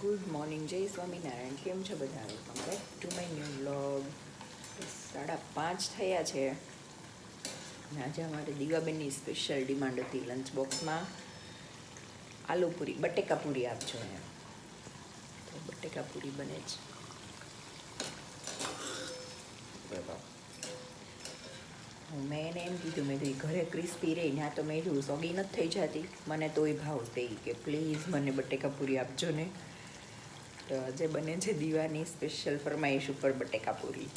Good morning, જય સ્વામિનારાયણ. કેમ છો બધા? Welcome back to my new vlog. 5:30 થયા છે અને આજે અમારે દીવાબેનની સ્પેશિયલ ડિમાન્ડ હતી લંચ બોક્સમાં આલુપૂરી બટેકાપૂરી આપજો એમ. તો બટેકાપૂરી બને છે. મેં એને એમ કીધું, મેં કીધું ઘરે ક્રિસ્પી રહી ત્યાં તો મેં કીધું સોગી નથી થઈ જતી, મને તોય ભાવ દે કે પ્લીઝ મને બટેકાપૂરી આપજો ને. તો આજે બને છે દીવાની સ્પેશિયલ ફરમાઈશ ઉપર બટેકાપૂરી.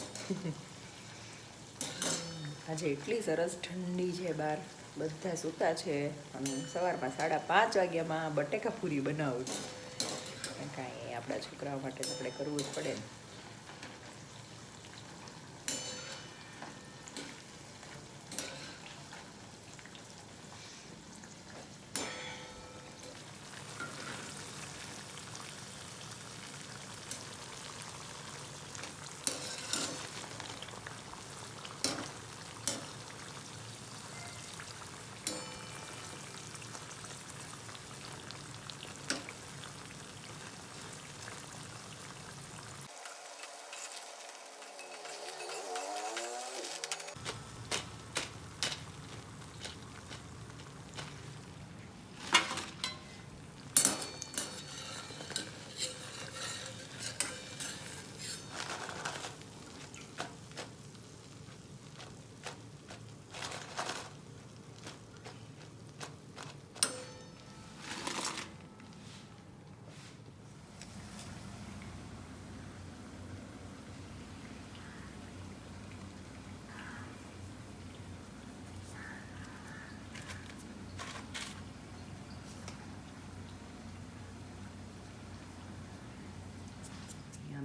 આજે એટલી સરસ ઠંડી છે, બહાર બધા સૂતા છે અને સવારમાં 5:30 વાગ્યામાં બટેકાપૂરી બનાવું છું. કાંઈ આપણા છોકરાઓ માટે તો આપણે કરવું જ પડે ને.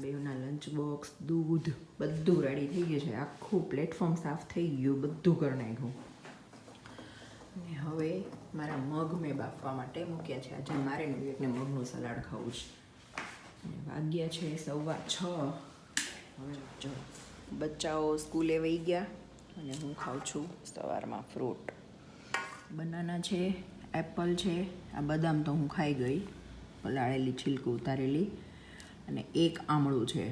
બેવના લંચ બોક્સ, દૂધ બધું રેડી થઈ ગયું છે. આખું પ્લેટફોર્મ સાફ થઈ ગયું, બધું કરી નાખ્યું. અને હવે મારા મગ મેં બાફવા માટે મૂક્યા છે. આજે મારે એકને મગનું સલાડ ખાવું છે. વાગ્યા છે 6:15. હવે જો બચ્ચાઓ સ્કૂલે વહી ગયા અને હું ખાઉં છું સવારમાં ફ્રૂટ. બનાના છે, એપલ છે, આ બદામ તો હું ખાઈ ગઈ, પલાળેલી છિલકું ઉતારેલી, અને એક આમળું છે.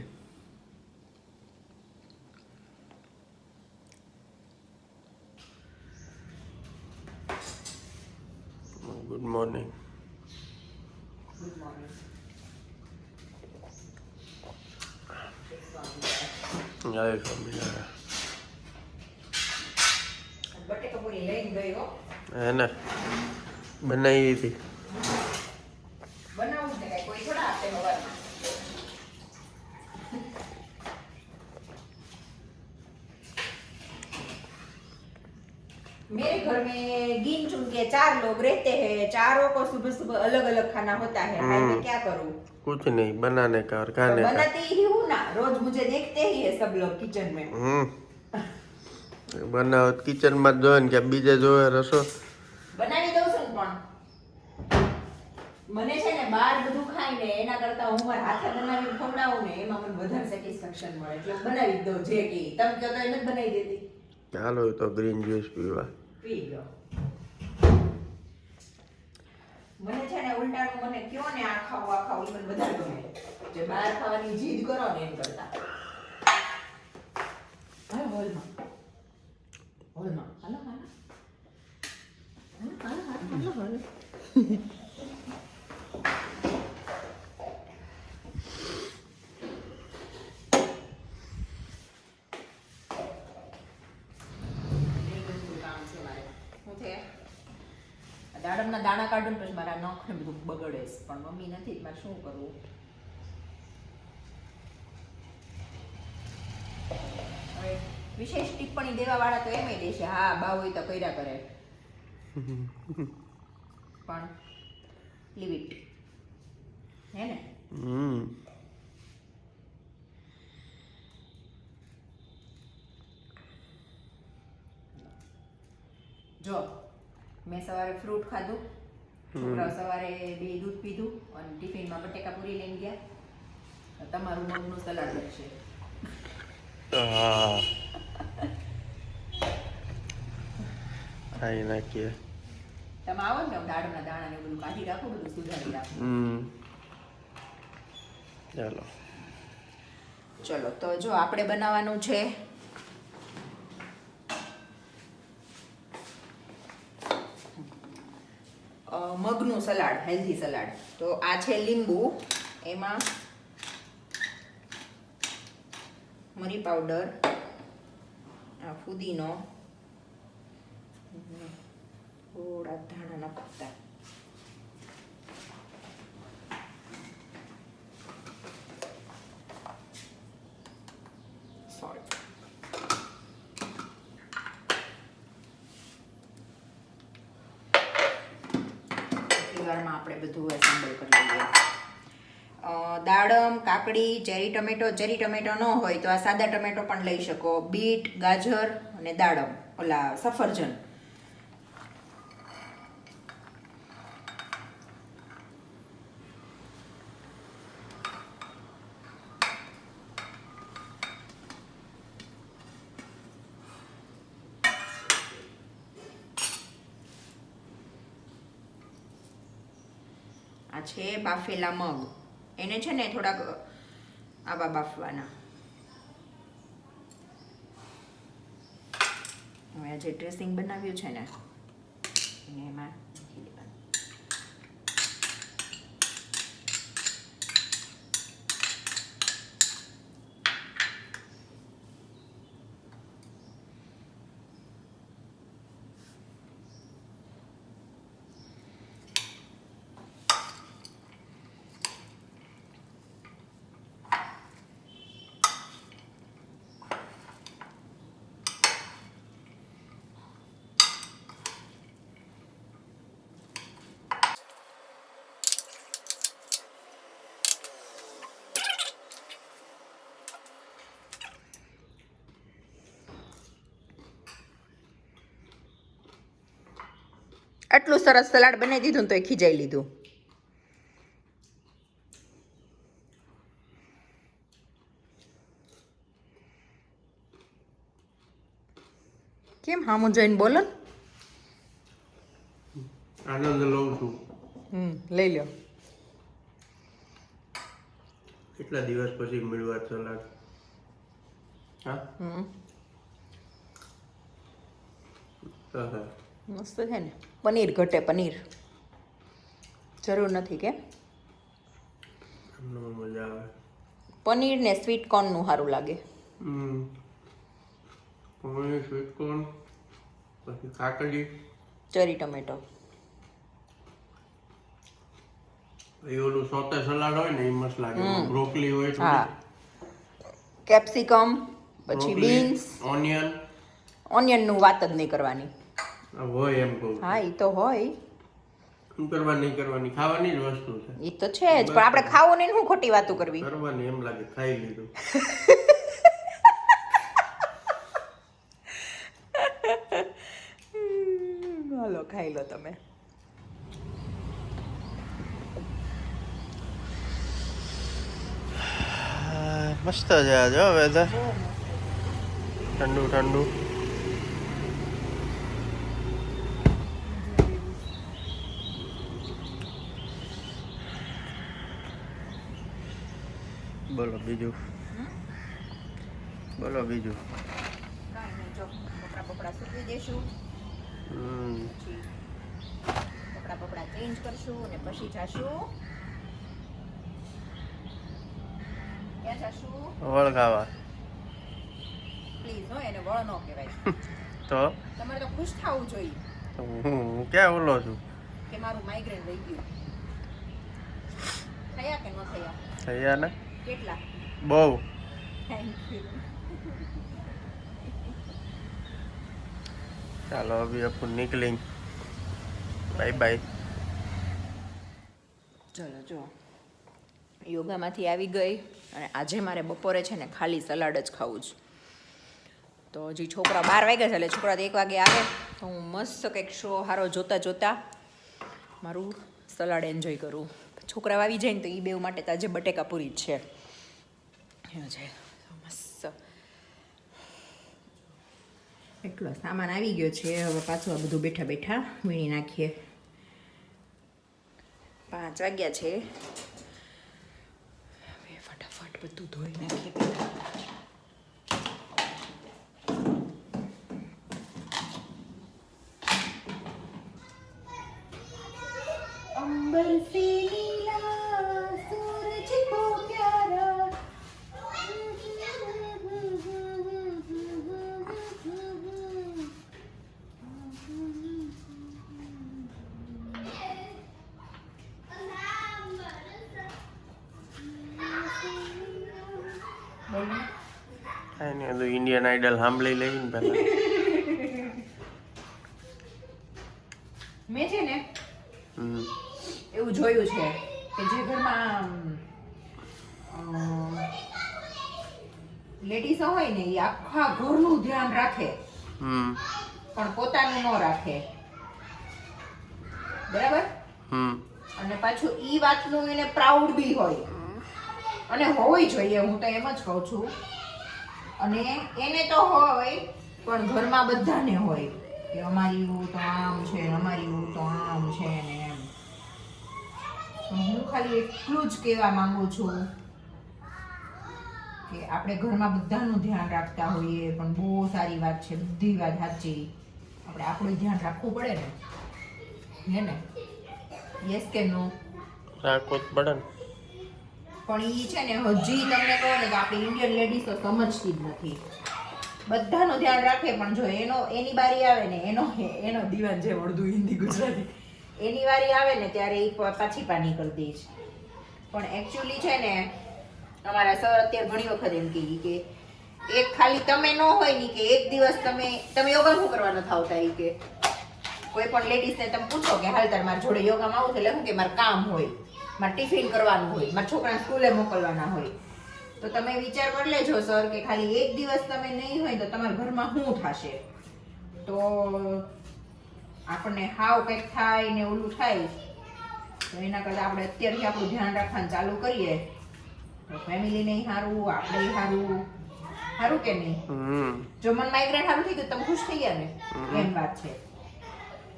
Good morning. Good morning. જય સ્વામિનારાયણ. બટેકાપૂરી લઈને ગઈ હો. એને બનાવી હતી. બનાવું ને કાંઈ કોઈ થોડા આપે સવારમાં. मेरे घर में गिन चुन के 4 लोग रहते हैं, चारों को सुबह सुबह अलग अलग खाना होता है. भाई मैं क्या करूं? कुछ नहीं, बनाने का और खाने का. बनाती ही हूँ ना, रोज मुझे देखते ही है सब लोग किचन में. બનાવો કિચન માં જોવે ને કે બીજે જોવે રસો બનાવી દઉં છું ને, પણ મને છે ને બહાર બધું ખાઈને એના કરતા હું મારા હાથે બનાવીને ખવડાવું ને એમાં મને વધારે સેટિસ્ફેક્શન મળે, એટલે બનાવી જ દઉં. જે કે તમે કહો તો એને જ બનાવી દેતી. ચાલો તો ગ્રીન જ્યુસ પીવા પી ગયો. મને છે ને ઉલટાનું મને કયો ને આ ખાવું મને વધારે ગમે. જે બહાર ખાવાની જીદ કરો ને એમ કરતા. હાલો હોલમાં હાલો દાડમના દાણા કાઢું પછી મારા નખ ને બધું બગડે, પણ મમ્મી નથી, મારે શું કરવું? હવે વિશેષ ટિપ્પણી દેવા વાળા તો એમ દેશે, હા બા હોય તો કર્યા કરે, પણ લીવ ઇટ, હે ને? જો મેં સવારે ફ્રૂટ ખાધું, છોકરાઓ સવારે 2 દૂધ પીધું અને ટિફિનમાં બટેકાપૂરી લઈને ગયા. તમારું મગનું સલાડ બનશે. ખાઈ નાખીએ. તમે આવો ને દાળના દાણા ને બધું કાઢી રાખો, બધું સુધારી રાખો. ચાલો ચલો તો જો આપણે બનાવવાનું છે મગનું સલાડ, હેલ્ધી સલાડ. તો આ છે લીંબુ, એમાં મરી પાવડર, આ ફુદીનો, થોડા ધાણાના પત્તા, સોલ્ટ. વારમાં આપણે બધું એસેમ્બલ કરી લઈએ. દાડમ, કાકડી, ચેરી ટમેટો ન હોય તો આ સાદા ટમેટો પણ લઈ શકો. બીટ, ગાજર અને દાડમ, ઓલા સફરજન. આ છે બાફેલા મગ, એને છે ને થોડાક આવા બાફવાના. હવે આ જે ડ્રેસિંગ બનાવ્યું છે ને એને એમાં નાખી દેવાનું. આટલું સરસ સલાડ બનાવી દીધું ને તો એ ખીજાઈ લીધું. કેમ હામું જોઈને બોલો ને. આનંદ લઉં છું. લઈ લ્યો. કેટલા દિવસ પછી મળ્યું આ સલાડ. હા મસ્ત છે ને. પનીર ઘટે, પનીર જરૂર નથી કે મજા આવે. પનીર ને સ્વીટ કોર્નનું સારું લાગે. પનીર, સ્વીટ કોર્ન, પછી કાકડી, ચેરી ટમેટો. એ ઓલું સોતે સલાડ હોય ને એ મસ્ત લાગે. બ્રોકલી હોય, હા, કેપ્સિકમ, પછી બીન્સ, ઓનિયનનું વાત જ નહીં કરવાની. હોય એમ કહું. હા, એ તો હોય. શું કરવા નહીં કરવાની, ખાવાની જ વસ્તુ છે. એ તો છે જ, પણ આપણે ખાવું નહીં, શું ખોટી વાતો કરવી. કરવાની એમ લાગે ખાઈ લીધું. હાલો ખાઈ લો તમે. મસ્ત છે આજે વેધર, ઠંડુ ઠંડુ. બોલો બીજું, બોલો બીજું. કાંઈ નહીં, જો કપડાં સૂકવી દેશું, પછી કપડાં ચેન્જ કરશું અને પછી જાશું. ક્યાં જાશું? વળગાવા. પ્લીઝ હો, એને વળ ન કહેવાય. તો તમારે તો ખુશ થવું જોઈએ હું ક્યાં ઓલો છું કે મારું માઇગ્રેન રહી ગયું. થયા કે ન થયા? થયા ને કેટલા? બહુ. Thank you. ચાલો અભી अपन निकलेंगे. Bye bye. ચલો જો યોગામાંથી આવી ગઈ અને આજે મારે બપોરે છે ને ખાલી સલાડ જ ખાવું છે. તો હજી છોકરા 12 વાગ્યા છે, એટલે છોકરા તો 1 વાગે આવે તો હું મસ્ત કંઈક શો હારો જોતા મારું સલાડ એન્જોય કરું. છોકરા આવી જાય ને તો એ બેવ માટે તો આજે બટેકા પૂરી જ છે. મસ્ત એટલો સામાન આવી ગયો છે. હવે પાછું આ બધું બેઠા વીણી નાખીએ. 5 વાગ્યા છે. બધું ધોઈ નાખીએ પહેલા. अंबर से नीला सूरज को प्यारा કાંઈ નહીં તો ઇન્ડિયન આઈડલ સાંભળી લઈને પહેલા. મેં છે ને હમ. એવું જોયું છે કે જે ઘરમાં લેડીઝો હોય ને એ આખા ઘરનું ધ્યાન રાખે હમ. પણ પોતાનું ન રાખે, બરાબર? હમ. અને પાછું ઈ વાતનું એને પ્રાઉડ બી હોય અને હોવી જોઈએ, હું તો એમ જ કહું છું. અને એને તો હોય પણ ઘરમાં બધાને હોય કે અમારી વહુ તો આમ છે, અમારી વહુ તો આમ છે ને એમ. તો હું ખાલી એટલું જ કહેવા માંગુ છું કે આપણે ઘરમાં બધાનું ધ્યાન રાખતા હોઈએ પણ બહુ સારી વાત છે, બધી વાત સાચી. આપણે આપણું ધ્યાન રાખવું પડે ને, હે ને? યસ કે નો? રાખવું જ પડે ને. પણ ઈ છે ને હજી તમને કહો ને કે આપણી ઇન્ડિયન લેડીઝ તો સમજતી જ નથી. બધાનું ધ્યાન રાખે પણ જો એની બારી આવે ને એનો દીવાન છે અડધું હિન્દી ગુજરાતી, એની વારી આવે ને ત્યારે એ પાછી પાની કરી દે છે. પણ એકચ્યુઅલી છે ને અમારા સર અત્યારે ઘણી વખત એમ કહી કે એક ખાલી તમે ન હોય ને કે એક દિવસ તમે યોગા શું કરવા નથી આવતા, એ કે કોઈ પણ લેડીઝને તમે પૂછો કે હાલ તાર મારા જોડે યોગામાં આવું છે એટલે શું કે મારે કામ હોય, મારે ટિફિન કરવાનું હોય, મારા છોકરાને સ્કૂલે મોકલવાના હોય. તો તમે વિચાર કરી લેજો સર કે ખાલી એક દિવસ તમે નહીં હોય તો તમારા ઘરમાં શું થશે. તો આપણને હાવ કંઈક થાય ને ઓલું થાય તો એના કરતાં આપણે અત્યારથી આપણું ધ્યાન રાખવાનું ચાલુ કરીએ તો ફેમિલીને સારું, આપણે સારું, સારું કે નહીં? જો મને માઇગ્રેન સારું થઈ ગયું તમે ખુશ થઈ ગયા ને, એમ વાત છે.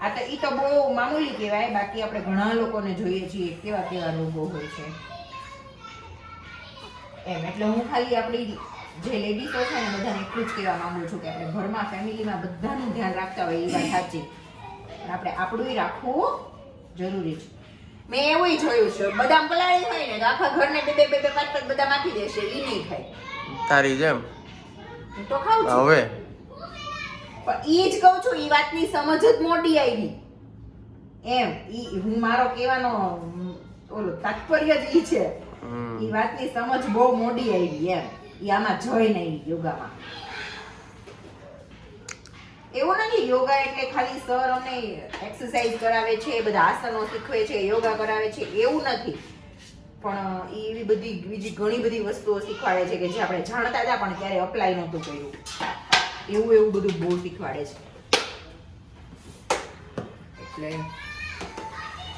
આ તો ઈ તો બહુ મામૂલી કહેવાય, બાકી આપણે ઘણા લોકોને જોઈએ છીએ કેવા કેવા રોગો હોય છે એમ. એટલે હું ખાલી આપણી જે લેડીઝો છે ને બધાને એટલું જ કહેવા માંગુ છું કે આપણે ઘરમાં ફેમિલીમાં બધાનું ધ્યાન રાખતા હોય એ વાત સાચી, અને આપણે આપણું રાખવું જરૂરી છે. મેં એવું જોયું છે બદામ પલાળી હોય ને તો આખા ઘરને બે પાંચ બદામ આપી દેશે, ઈ નહીં ખાય. તારી જેમ હું તો ખાઉં છું હવે પણ ઈ જ કહું છું, ઈ વાતની સમજ જ મોટી આવી એમ. ઈ હું મારો કહેવાનો ઓલો તાત્પર્ય જ ઈ છે, ઈ વાતની સમજ બહુ મોટી આવી એમ. ઈ આમાં જોઈ નહીં યોગામાં. એવું નથી યોગા એટલે ખાલી સર અમને એક્સરસાઇઝ કરાવે છે, બધા આસનો શીખવે છે, યોગા કરાવે છે, એવું નથી. પણ એવી બધી બીજી ઘણી બધી વસ્તુઓ શીખવાડે છે કે જે આપણે જાણતા હતા પણ ક્યારે અપ્લાય નહોતું કર્યું. એવું બધું બહુ શીખવાડે છે. એટલે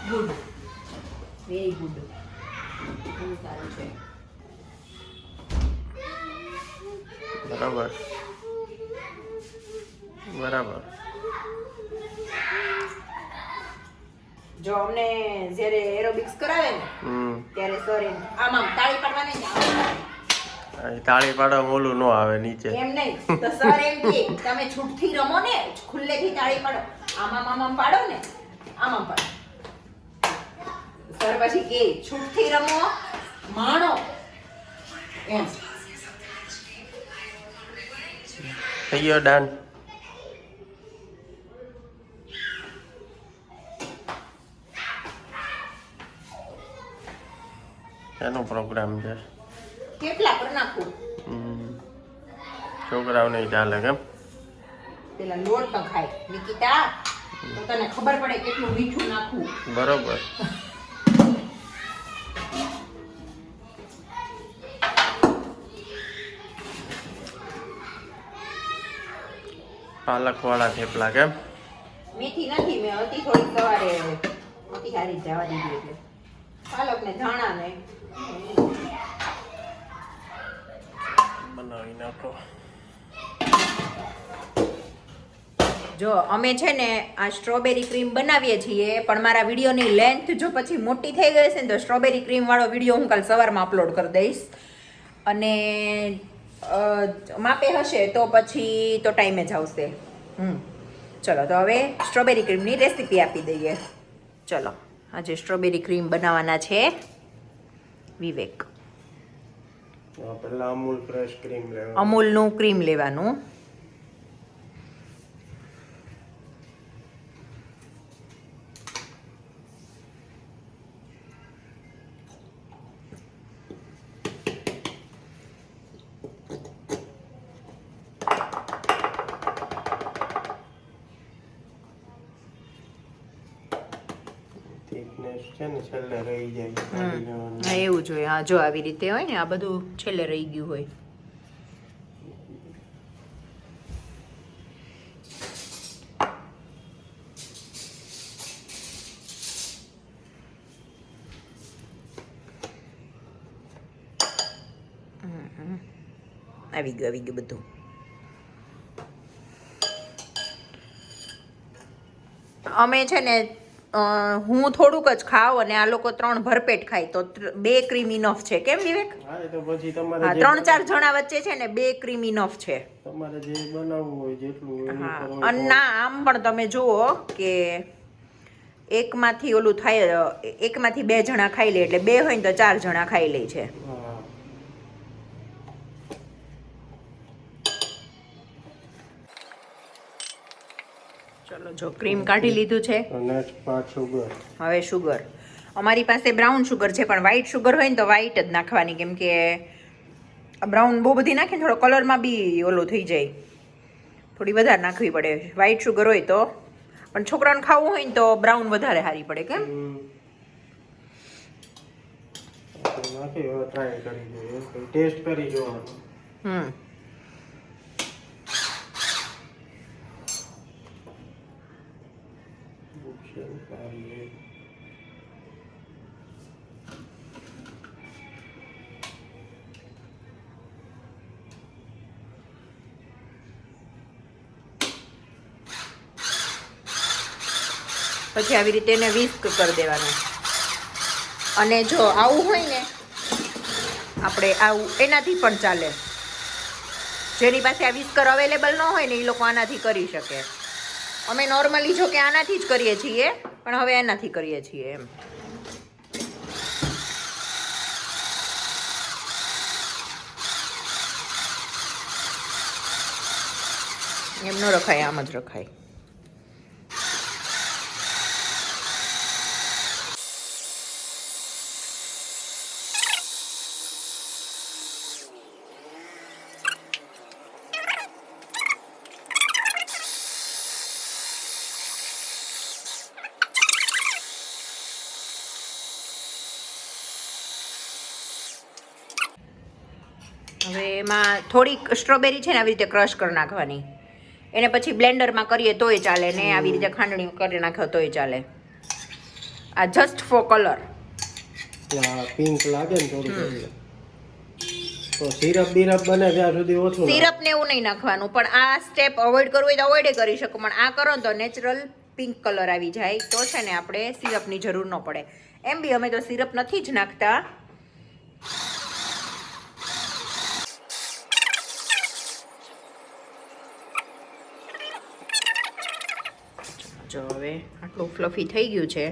ગુડ, વેરી ગુડ, બહુ સારું છે. બરાબર બરાબર. જો અમને જ્યારે એરોબિક્સ કરાવે ને ત્યારે સર આમ તાળી પાડવાની ને તાળી પાડવા ઓલું ન આવે નીચે, એમ નહીં તો સર એમ કે તમે છૂટથી રમો ને, ખુલ્લેથી તાળી પાડો, આમ પાડો ને, આમ પાડો. સર પછી કે છૂટથી રમો, માણો એમ. થઈ ગયો ડાન. એનો પ્રોગ્રામ છે. કેટલા પર નાખું? છોકરાઓને ચાલે કેમ? પેલા લોટ તો ખાય નિકિતા, તો તને ખબર પડે કેટલું મીઠું નાખવું. બરોબર. પાલક વાળા થેપલા કેમ? મેથી નથી, મેં હતી થોડી સવારે હતી સારી જવા દીધી એટલે પાલક ને ધાણા ને બનાવી નાખો. જો અમે છે ને આ સ્ટ્રોબેરી ક્રીમ બનાવીએ છીએ, પણ મારા વિડીયોની લેન્થ જો પછી મોટી થઈ ગઈ છે ને તો સ્ટ્રોબેરી ક્રીમ વાળો વિડીયો હું કાલ સવારમાં અપલોડ કરી દઈશ. અને માપે હશે તો પછી તો ટાઈમે જ આવશે. ચલો તો હવે સ્ટ્રોબેરી ક્રીમની રેસીપી આપી દઈએ. ચલો આજે સ્ટ્રોબેરી ક્રીમ બનાવવાના છે વિવેક. પહેલા અમૂલ ફ્રેશ ક્રીમ લેવાનું. અમૂલનું ક્રીમ લેવાનું. થિકનેસ છે ને છેલ્લે રહી જાય. હા એવું જોઈએ. હા જો આવી રીતે હોય ને આ બધું છેલ્લે રહી ગયું હોય. આવી ગયું બધું. અમે છે ને હું થોડુંક જ ખાવ અને આ લોકો 3 ભરપેટ ખાય તો 2 ક્રીમ ઇનફ છે. કેમ વિવેક? હા એ તો પછી તમારે હા 3-4 જણા વચ્ચે છે ને 2 ક્રીમ ઇનફ છે. તમારે જે બનાવવું હોય જેટલું એની હા પર અને ના આમ પણ તમે જુઓ કે એકમાંથી ઓલું થાય, એકમાંથી 2 જણા ખાઈ લે એટલે 2 હોય ને તો 4 જણા ખાઈ લે છે. હા. ચલો જો ક્રીમ કાઢી લીધું છે. Next part sugar. હવે શુગર. અમારી પાસે બ્રાઉન શુગર છે પણ વ્હાઈટ શુગર હોય ને તો વ્હાઈટ જ નાખવાની, કેમ કે બ્રાઉન બહુ બધી નાખીને થોડો કલરમાં બી ઓલું થઈ જાય, થોડી વધારે નાખવી પડે વ્હાઈટ શુગર હોય તો. પણ છોકરાને ખાવું હોય ને તો બ્રાઉન વધારે સારી પડે. કેમ? નાખી હવે ટ્રાય કરી જોઈએ, ટેસ્ટ કરી જોવાનું. પછી આવી રીતે એને વિસ્ક કરી દેવાનું. અને જો આવું હોય ને આપણે આવું એનાથી પણ ચાલે. જેની પાસે આ વિસ્કર અવેલેબલ ન હોય ને એ લોકો આનાથી કરી શકે. અમે નોર્મલી જો કે આનાથી જ કરીએ છીએ પણ હવે એનાથી કરીએ છીએ એમ. એમ ન રખાય, આમ જ રખાય. હવે એમાં થોડીક સ્ટ્રોબેરી છે ને આવી રીતે ક્રશ કરી નાખવાની. એને પછી બ્લેન્ડરમાં કરીએ તોય ચાલે ને આવી રીતે ખાંડણી કરી નાખો તોય ચાલે. આ જસ્ટ ફોર કલર. પિંક લાગે ને થોડું તો સિરપ બીરપ બને ત્યાં સુધી ઓછું. સિરપ ને એવું નહીં નાખવાનું, પણ આ સ્ટેપ અવોઇડ કરવું હોય તો અવોઇડ કરી શકો, પણ આ કરો ને તો નેચરલ પિંક કલર આવી જાય તો છે ને આપણે સિરપની જરૂર ન પડે. એમ બી અમે તો સિરપ નથી જ નાખતા. જો હવે આટલું ફ્લફી થઈ ગયું છે.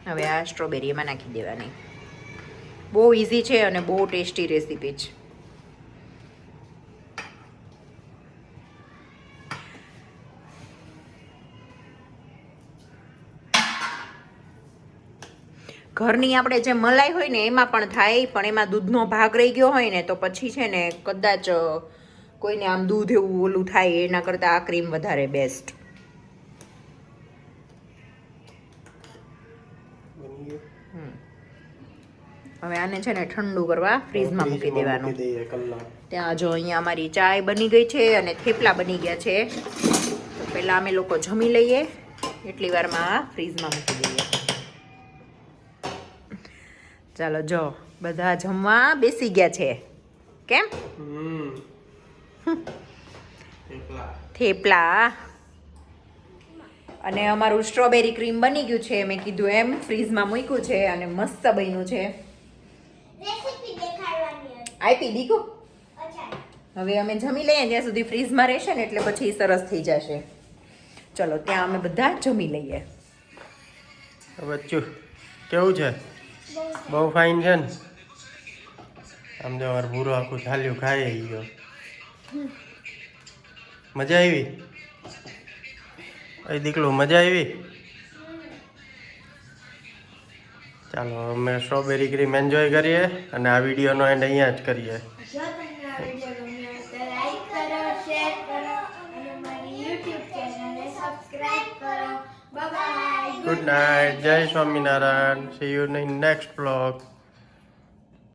હવે આ સ્ટ્રોબેરી એમાં નાખી દેવાની. બહુ ઇઝી છે અને બહુ ટેસ્ટી રેસીપી છે. ઘરની આપણે જે મલાઈ હોય ને એમાં પણ થાય, પણ એમાં દૂધનો ભાગ રહી ગયો હોય ને તો પછી છે ને કદાચ કોઈને આમ દૂધ એવું ઓલું થાય, એના કરતાં આ ક્રીમ વધારે બેસ્ટ. હવે આને છે ને ઠંડુ કરવા ફ્રીજમાં મૂકી દેવાનું. ત્યાં જો અહીંયા અમારી ચાય બની ગઈ છે અને થેપલા બની ગયા છે. તો પહેલાં અમે લોકો જમી લઈએ, એટલી વારમાં ફ્રીજમાં મૂકી દઈએ. ચાલો જો બધા જમવા બેસી ગયા છે. કેમ? થેપલા અને અમારું સ્ટ્રોબેરી ક્રીમ બની ગયું છે. મેં કીધું એમ ફ્રીજમાં મૂક્યું છે અને મસ્ત બન્યું છે. રેસીપી દેખાડવાની હતી. આપી દીકુ અચ્છા. હવે અમે જમી લઈએ ત્યાં સુધી ફ્રીઝમાં રહેશે ને એટલે પછી ઈ સરસ થઈ જશે. ચલો ત્યાં અમે બધા જમી લઈએ. બચ્ચું કેવું છે? બહુ ફાઇન છે ને? આમ જો મારો ભૂરો આખું થાલ્યું ખાઈ ગયો. મજા આવી? એ દીકડું મજા આવી? ચાલો અમે સ્ટ્રોબેરી ક્રીમ એન્જોય કરીએ અને આ વિડીયોનો એન્ડ અહીંયા જ કરીએ. જો તમને આ વિડીયો ગમ્યો હોય તો લાઈક કરો, શેર કરો અને મારી YouTube ચેનલને સબસ્ક્રાઇબ કરો. Bye bye. ગુડ નાઇટ, જય Swaminarayan. C you in next blog.